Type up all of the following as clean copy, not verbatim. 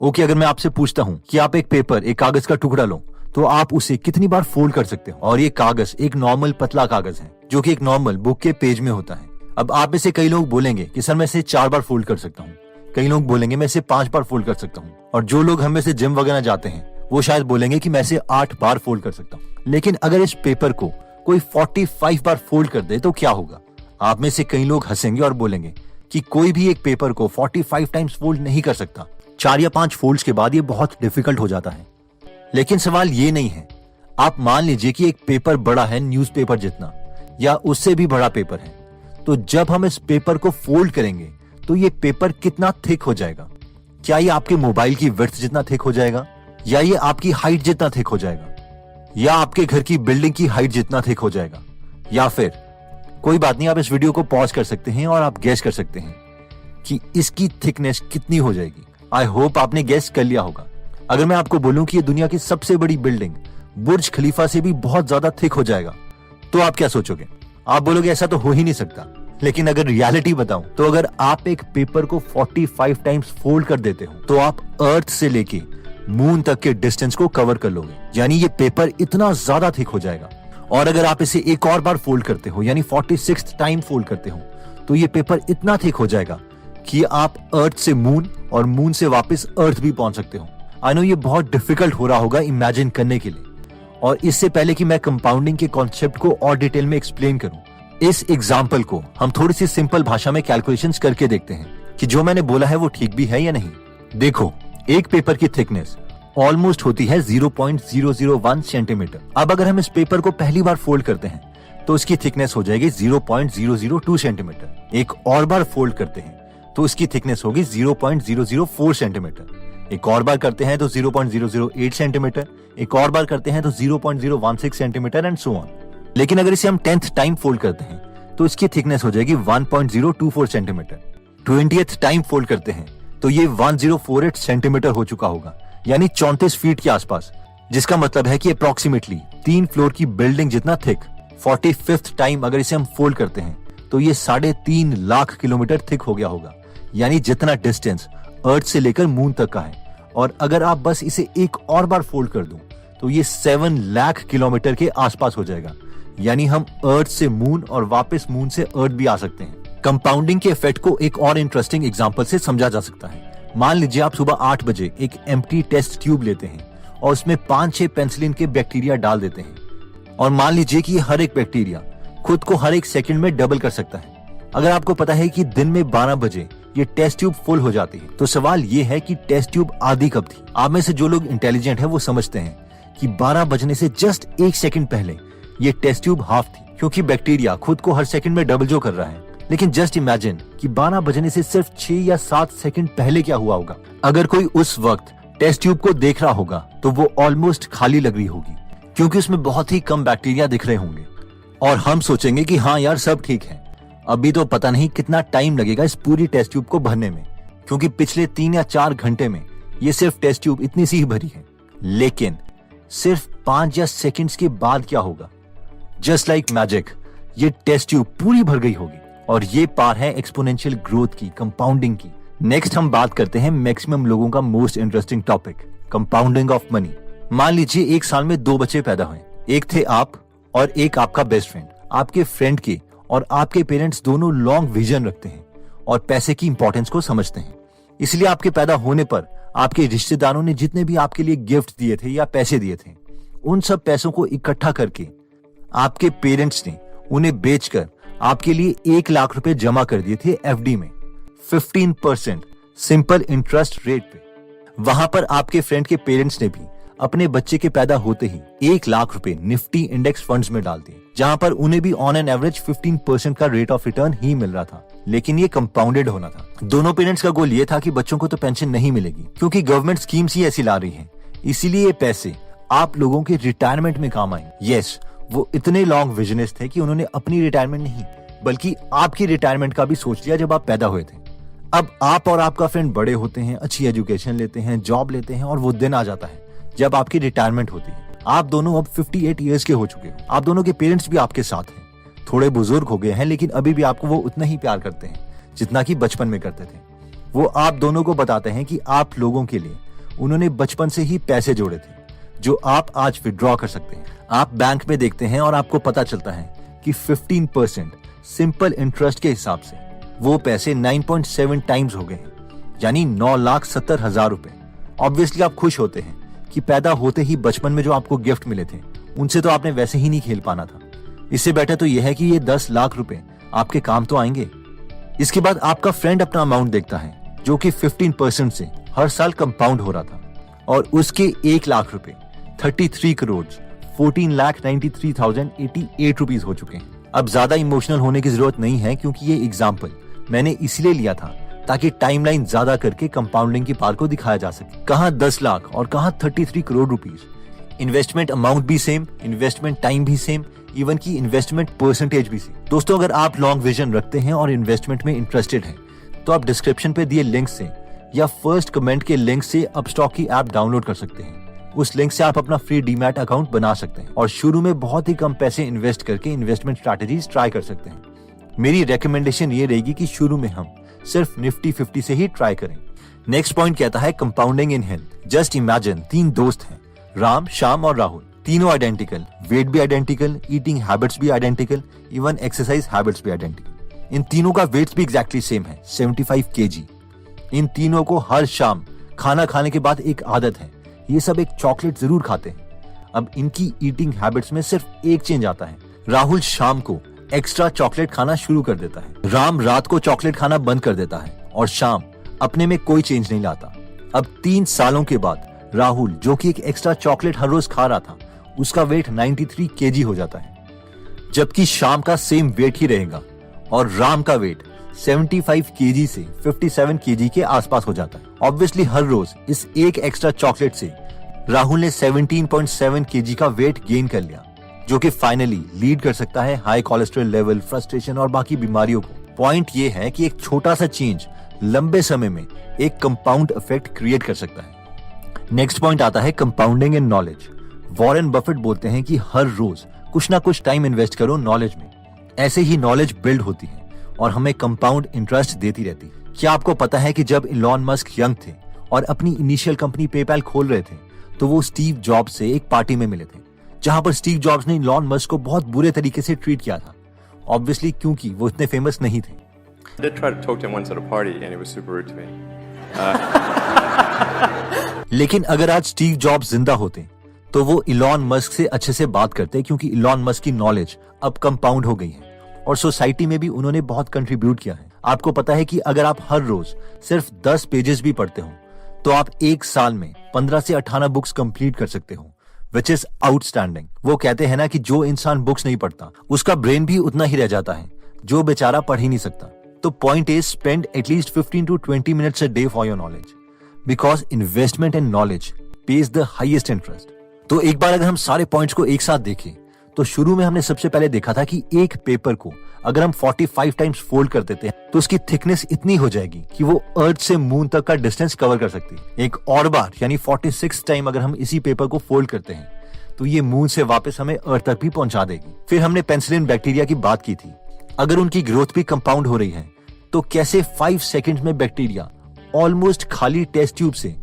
Okay, अगर मैं आपसे पूछता हूँ कि आप एक पेपर, एक कागज का टुकड़ा लो, तो आप उसे कितनी बार फोल्ड कर सकते हो? और ये कागज एक नॉर्मल पतला कागज है जो कि एक नॉर्मल बुक के पेज में होता है। अब आप में से कई लोग बोलेंगे कि सर मैं इसे 4 बार फोल्ड कर सकता हूँ, कई लोग बोलेंगे मैं इसे 5 बार फोल्ड कर सकता हूँ, और जो लोग हम में से जिम वगैरह जाते हैं वो शायद बोलेंगे कि मैं इसे 8 बार फोल्ड कर सकता हूँ। लेकिन अगर इस पेपर को कोई 45 बार फोल्ड कर दे तो क्या होगा? आप में से कई लोग हंसेंगे और बोलेंगे कि कोई भी एक पेपर को 45 टाइम्स फोल्ड नहीं कर सकता। 4 या 5 फोल्ड्स के बाद ये बहुत डिफिकल्ट हो जाता है। लेकिन सवाल ये नहीं है। आप मान लीजिए कि एक पेपर बड़ा है न्यूज़पेपर जितना, या उससे भी बड़ा पेपर है, तो जब हम इस पेपर को फोल्ड करेंगे तो ये पेपर कितना थिक हो जाएगा? क्या ये आपके मोबाइल की विड्थ जितना थिक हो जाएगा, या ये आपकी हाइट जितना थिक हो जाएगा, या आपके घर की बिल्डिंग की हाइट जितना थिक हो जाएगा, या फिर कोई बात नहीं, आप इस वीडियो को पॉज कर सकते हैं और आप गेस कर सकते हैं कि इसकी थिकनेस कितनी हो जाएगी। आई होप आपने गेस कर लिया होगा। अगर मैं आपको बोलूं कि ये दुनिया की सबसे बड़ी बिल्डिंग बुर्ज खलीफा से भी बहुत ज्यादा थिक हो जाएगा, तो आप क्या सोचोगे? आप बोलोगे ऐसा तो हो ही नहीं सकता। लेकिन अगर रियलिटी बताऊं तो अगर आप एक पेपर को 45 टाइम्स फोल्ड कर देते हो तो आप अर्थ से लेके मून तक के डिस्टेंस को कवर कर लोगे, यानी ये पेपर इतना ज्यादा थिक हो जाएगा। और अगर आप इसे एक और बार फोल्ड करते हो, यानी 46th टाइम फोल्ड करते हो, तो ये पेपर इतना थिक हो जाएगा कि आप अर्थ से मून और मून से वापस अर्थ भी पहुंच सकते हो। आई नो ये बहुत डिफिकल्ट हो रहा होगा इमेजिन करने के लिए। और इससे पहले कि मैं कंपाउंडिंग के कॉन्सेप्ट को और डिटेल में एक्सप्लेन करूं, इस एग्जाम्पल को हम थोड़ी सी सिंपल भाषा में कैलकुलेशंस करके देखते हैं कि जो मैंने बोला है वो ठीक भी है या नहीं। देखो, एक पेपर की थिकनेस ऑलमोस्ट होती है 0.001 सेंटीमीटर। अब अगर हम इस पेपर को पहली बार फोल्ड करते हैं तो इसकी थिकनेस हो जाएगी 0.002 सेंटीमीटर। एक और बार फोल्ड करते हैं तो इसकी थिकनेस होगी 0.004 सेंटीमीटर। एक और बार करते हैं तो 0.008 सेंटीमीटर। एक और बार करते हैं तो 0.016 सेंटीमीटर एंड सो ऑन। लेकिन अगर इसे हम 10th टाइम फोल्ड करते हैं तो इसकी थिकनेस हो जाएगी 1.024 सेंटीमीटर। 20th टाइम फोल्ड करते हैं तो ये 1048 सेंटीमीटर हो चुका होगा, यानी 34 फीट के आसपास, जिसका मतलब है कि अप्रोक्सीमेटली 3 फ्लोर की बिल्डिंग जितना थिक। 45th टाइम अगर इसे हम फोल्ड करते हैं तो ये 3.5 लाख किलोमीटर थिक हो गया होगा, यानी जितना डिस्टेंस अर्थ से लेकर मून तक का है। और अगर आप बस इसे एक और बार फोल्ड कर दूं तो ये 7 लाख किलोमीटर के आसपास हो जाएगा, यानी हम अर्थ से मून और वापस मून से अर्थ भी आ सकते हैं। कंपाउंडिंग के इफेक्ट को एक और इंटरेस्टिंग एग्जांपल से समझा जा सकता है। मान लीजिए आप सुबह 8 बजे एक एम्प्टी टेस्ट ट्यूब लेते हैं और उसमें 5-6 पेनिसिलिन के बैक्टीरिया डाल देते हैं, और मान लीजिए कि हर एक बैक्टीरिया खुद को हर एक सेकंड में डबल कर सकता है। अगर आपको पता है कि दिन में 12 बजे ये टेस्ट ट्यूब फुल हो जाती है, तो सवाल ये है कि टेस्ट ट्यूब आधी कब थी? आप में से जो लोग इंटेलिजेंट है वो समझते हैं कि 12 बजने से जस्ट 1 सेकंड पहले ये टेस्ट ट्यूब हाफ थी, क्योंकि बैक्टीरिया खुद को हर सेकंड में डबल जो कर रहा है। लेकिन जस्ट इमेजिन कि 12 बजने से सिर्फ 6 या 7 सेकंड पहले क्या हुआ होगा। अगर कोई उस वक्त टेस्ट ट्यूब को देख रहा होगा तो वो ऑलमोस्ट खाली लग रही होगी, क्योंकि उसमें बहुत ही कम बैक्टीरिया दिख रहे होंगे। और हम सोचेंगे कि हाँ यार सब ठीक है, अभी तो पता नहीं कितना टाइम लगेगा इस पूरी टेस्ट ट्यूब को भरने में, क्योंकि पिछले 3 या 4 घंटे में ये सिर्फ टेस्ट ट्यूब इतनी सी ही भरी है। लेकिन सिर्फ 5 या सेकंड्स के बाद क्या होगा? जस्ट लाइक मैजिक ये टेस्ट ट्यूब पूरी भर गई होगी। और ये पार है एक्सपोनेंशियल ग्रोथ की, कंपाउंडिंग की। नेक्स्ट हम बात करते हैं मैक्सिमम लोगों का most interesting topic, compounding of money. मान लीजिए एक साल में 2 बच्चे पैदा हुए। एक थे आप और एक आपका बेस्ट फ्रेंड। आपके फ्रेंड के और आपके पेरेंट्स दोनों लॉन्ग विजन रखते हैं और पैसे की इंपॉर्टेंस को समझते हैं। इसलिए आपके पैदा होने पर आपके रिश्तेदारों ने जितने भी आपके लिए गिफ्ट दिए थे या पैसे दिए थे, उन सब पैसों को इकट्ठा करके आपके पेरेंट्स ने उन्हें बेचकर आपके लिए 1 लाख रुपए जमा कर दिए थे एफडी में, 15% सिंपल इंटरेस्ट रेट पे। वहां पर आपके फ्रेंड के पेरेंट्स ने भी अपने बच्चे के पैदा होते ही 1 लाख रुपए निफ्टी इंडेक्स फंड्स में डाल दिए, जहां पर उन्हें भी ऑन एन एवरेज 15% का रेट ऑफ रिटर्न ही मिल रहा था। लेकिन ये कंपाउंडेड होना था। दोनों पेरेंट्स का गोल ये था कि बच्चों को तो पेंशन नहीं मिलेगी, क्योंकि गवर्नमेंट स्कीम्स ही ऐसी ला रही है, इसीलिए ये पैसे आप लोगों के रिटायरमेंट में काम आएंगे। यस, वो इतने लॉन्ग विजनर्स थे कि उन्होंने अपनी रिटायरमेंट नहीं बल्कि आपकी रिटायरमेंट का भी सोच लिया जब आप पैदा हुए थे। अब आप और आपका फ्रेंड बड़े होते हैं, अच्छी एजुकेशन लेते हैं, जॉब लेते हैं, और वो दिन आ जाता है जब आपकी रिटायरमेंट होती है। आप दोनों अब 58 ईयर्स के हो चुके हो। आप दोनों के पेरेंट्स भी आपके साथ हैं, थोड़े बुजुर्ग हो गए हैं, लेकिन अभी भी आपको वो उतना ही प्यार करते हैं जितना कि बचपन में करते थे। वो आप दोनों को बताते हैं कि आप लोगों के लिए उन्होंने बचपन से ही पैसे जोड़े थे जो आप आज विड्रॉ कर सकते हैं। आप बैंक में देखते हैं और आपको पता चलता है कि 15% सिंपल इंटरेस्ट के हिसाब से वो पैसे 9.7 टाइम्स हो गए हैं, यानी 9,70,000 रुपए। ऑब्वियसली आप खुश होते हैं कि पैदा होते ही बचपन में जो आपको गिफ्ट मिले थे उनसे तो आपने वैसे ही नहीं खेल पाना था। इससे बेटर तो यह है कि ये 10 लाख रुपए आपके काम तो आएंगे। इसके बाद आपका फ्रेंड अपना अमाउंट देखता है जो कि 15% से हर साल कंपाउंड हो रहा था और उसके 1 लाख रुपए 33 करोड़ 14,93,088 रुपीज हो चुके हैं। अब ज्यादा इमोशनल होने की जरूरत नहीं है क्योंकि ये एग्जाम्पल मैंने इसलिए लिया था ताकि टाइमलाइन ज्यादा करके कंपाउंडिंग की पार को दिखाया जा सके। कहां 10 लाख और कहां 33 करोड़ रुपीज। इन्वेस्टमेंट अमाउंट भी सेम, इन्वेस्टमेंट टाइम भी सेम, इवन की इन्वेस्टमेंट परसेंटेज भी सेम। दोस्तों, अगर आप लॉन्ग विजन रखते हैं और इन्वेस्टमेंट में इंटरेस्टेड हैं तो आप डिस्क्रिप्शन पे दिए लिंक से या फर्स्ट कमेंट के लिंक से अपस्टॉक की ऐप डाउनलोड कर सकते हैं। उस लिंक से आप अपना फ्री डीमैट अकाउंट बना सकते हैं और शुरू में बहुत ही कम पैसे इन्वेस्ट करके इन्वेस्टमेंट स्ट्रैटेजीज ट्राई कर सकते हैं। मेरी रेकमेंडेशन ये रहेगी कि शुरू में हम सिर्फ निफ्टी 50 से ही ट्राई करें। नेक्स्ट पॉइंट कहता है compounding in health. Just imagine 3 दोस्त हैं, राम, श्याम और राहुल। तीनों आइडेंटिकल, वेट भी आइडेंटिकल, ईटिंग हैबिट्स भी आइडेंटिकल, इवन एक्सरसाइज हैबिट्स भी आइडेंटिकल। इन तीनों का वेट्स भी एग्जैक्टली सेम है, 75 kg। इन तीनों को हर शाम खाना खाने के बाद एक आदत है, ये सब एक चॉकलेट जरूर खाते हैं। अब इनकी ईटिंग हैबिट्स में सिर्फ एक चेंज आता है। राहुल शाम को एक्स्ट्रा चॉकलेट खाना शुरू कर देता है, राम रात को चॉकलेट खाना बंद कर देता है और शाम अपने में कोई चेंज नहीं लाता। अब 3 सालों के बाद राहुल, जो कि एक एक्स्ट्रा चॉकलेट हर रोज खा रहा था, उसका वेट 93 kg हो जाता है, जबकि शाम का सेम वेट ही रहेगा और राम का वेट 75 kg से 57 kg के आसपास हो जाता है। ऑब्वियसली हर रोज इस एक एक्स्ट्रा चॉकलेट से राहुल ने 17.7 kg का वेट गेन कर लिया, जो कि फाइनली लीड कर सकता है हाई कोलेस्ट्रॉल लेवल, फ्रस्ट्रेशन और बाकी बीमारियों को। पॉइंट ये है कि एक छोटा सा चेंज लंबे समय में एक कंपाउंड इफेक्ट क्रिएट कर सकता है। नेक्स्ट पॉइंट आता है compounding in knowledge. Warren Buffett बोलते हैं कि हर रोज कुछ ना कुछ टाइम इन्वेस्ट करो नॉलेज में, ऐसे ही नॉलेज बिल्ड होती है और हमें कंपाउंड इंटरेस्ट देती रहती है। क्या आपको पता है कि जब इलॉन मस्क यंग थे और अपनी इनिशियल कंपनी पेपैल खोल रहे थे तो वो स्टीव जॉब्स से एक पार्टी में मिले थे, जहां पर स्टीव जॉब्स ने इलॉन मस्क को बहुत बुरे तरीके से ट्रीट किया था, ऑब्वियसली क्योंकि वो इतने फेमस नहीं थे। I did try to talk to him once at a party and he was super rude to me. लेकिन अगर आज स्टीव जॉब्स जिंदा होते तो वो इलॉन मस्क से अच्छे से बात करते, क्योंकि इलॉन मस्क की नॉलेज अब कंपाउंड हो गई है और सोसाइटी में भी उन्होंने बहुत कंट्रीब्यूट किया है। आपको पता है कि अगर आप हर रोज सिर्फ 10 पेजेस भी पढ़ते हो तो आप एक साल में 15 से 18 बुक्स कंप्लीट कर सकते हो, विच इज आउटस्टैंडिंग। वो कहते हैं ना कि जो इंसान बुक्स नहीं पढ़ता उसका ब्रेन भी उतना ही रह जाता है जो बेचारा पढ़ ही नहीं सकता। तो point is spend at least 15 to 20 minutes a day for your knowledge, because investment in knowledge pays the highest interest. तो एक बार अगर हम सारे पॉइंट्स को एक साथ देखें तो शुरू में हमने सबसे पहले देखा था कि एक पेपर को अगर हम 45 टाइम्स फोल्ड कर देते हैं तो उसकी थिकनेस इतनी हो जाएगी कि वो अर्थ से मून तक का डिस्टेंस कवर कर सकती है। एक और बार यानी 46 टाइम अगर हम इसी पेपर को फोल्ड करते हैं तो ये मून से वापस हमें अर्थ तक भी पहुंचा देगी। फिर हमने पेनिसिलिन बैक्टीरिया की बात की थी। अगर उनकी ग्रोथ भी कंपाउंड हो रही है तो कैसे 5 सेकंड में बैक्टीरिया ऑलमोस्ट खाली टेस्ट ट्यूब से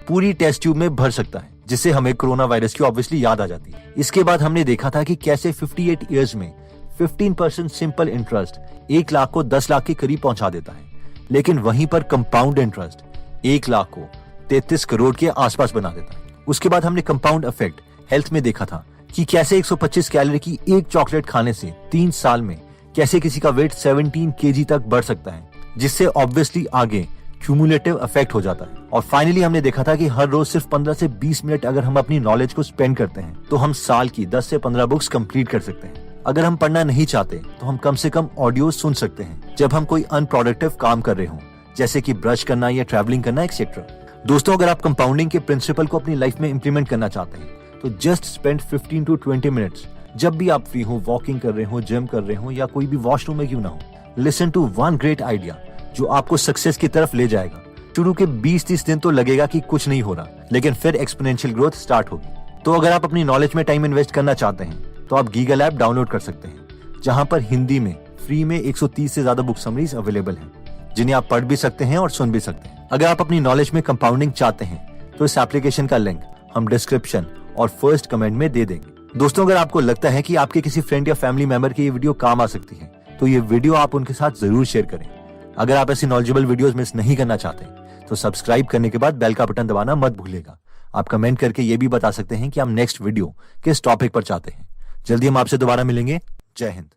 पूरी टेस्ट ट्यूब में भर सकता है, जिससे हमें कोरोना वायरस की ऑब्वियसली याद आ जाती है। इसके बाद हमने देखा था कि कैसे 58 इयर्स में 15% सिंपल इंटरेस्ट 1 लाख को 10 लाख के करीब पहुंचा देता है, लेकिन वहीं पर कंपाउंड इंटरेस्ट 1 लाख को 33 करोड़ के आसपास बना देता है। उसके बाद हमने कंपाउंड इफेक्ट हेल्थ में देखा था कि कैसे 125 कैलोरी की एक चॉकलेट खाने से 3 साल में कैसे किसी का वेट 17 kg तक बढ़ सकता है, जिससे ऑब्वियसली आगे क्यूमुलेटिव इफेक्ट हो जाता है। और फाइनली हमने देखा था कि हर रोज सिर्फ 15 से 20 मिनट अगर हम अपनी नॉलेज को स्पेंड करते हैं तो हम साल की 10 से 15 बुक्स कंप्लीट कर सकते हैं। अगर हम पढ़ना नहीं चाहते तो हम कम से कम ऑडियो सुन सकते हैं जब हम कोई अनप्रोडक्टिव काम कर रहे हों, जैसे कि ब्रश करना या ट्रैवलिंग करना एक्सेट्रा। दोस्तों, अगर आप कंपाउंडिंग के प्रिंसिपल को अपनी लाइफ में इंप्लीमेंट करना चाहते हैं तो जस्ट स्पेंड 15 to 20 मिनट्स जब भी आप फ्री हो, वॉकिंग कर रहे हो, जिम कर रहे हो या कोई भी वॉशरूम में क्यों ना हो। Listen to one great idea जो आपको सक्सेस की तरफ ले जाएगा। शुरू के 20-30 दिन तो लगेगा कि कुछ नहीं हो रहा, लेकिन फिर एक्सपोनेंशियल ग्रोथ स्टार्ट होगी। तो अगर आप अपनी नॉलेज में टाइम इन्वेस्ट करना चाहते हैं तो आप गीगल ऐप डाउनलोड कर सकते हैं, जहां पर हिंदी में फ्री में 130 से ज्यादा बुक समरीज अवेलेबल हैं, जिन्हें आप पढ़ भी सकते हैं और सुन भी सकते हैं। अगर आप अपनी नॉलेज में कंपाउंडिंग चाहते हैं तो इस एप्लीकेशन का लिंक हम डिस्क्रिप्शन और फर्स्ट कमेंट में दे देंगे। दोस्तों, अगर आपको लगता है कि आपके किसी फ्रेंड या फैमिली मेंबर की ये वीडियो काम आ सकती है तो ये वीडियो आप उनके साथ जरूर शेयर करें। अगर आप ऐसी नॉलेजेबल वीडियोस मिस नहीं करना चाहते तो सब्सक्राइब करने के बाद बेल का बटन दबाना मत भूलिएगा। आप कमेंट करके ये भी बता सकते हैं कि हम नेक्स्ट वीडियो किस टॉपिक पर चाहते हैं। जल्दी हम आपसे दोबारा मिलेंगे। जय हिंद।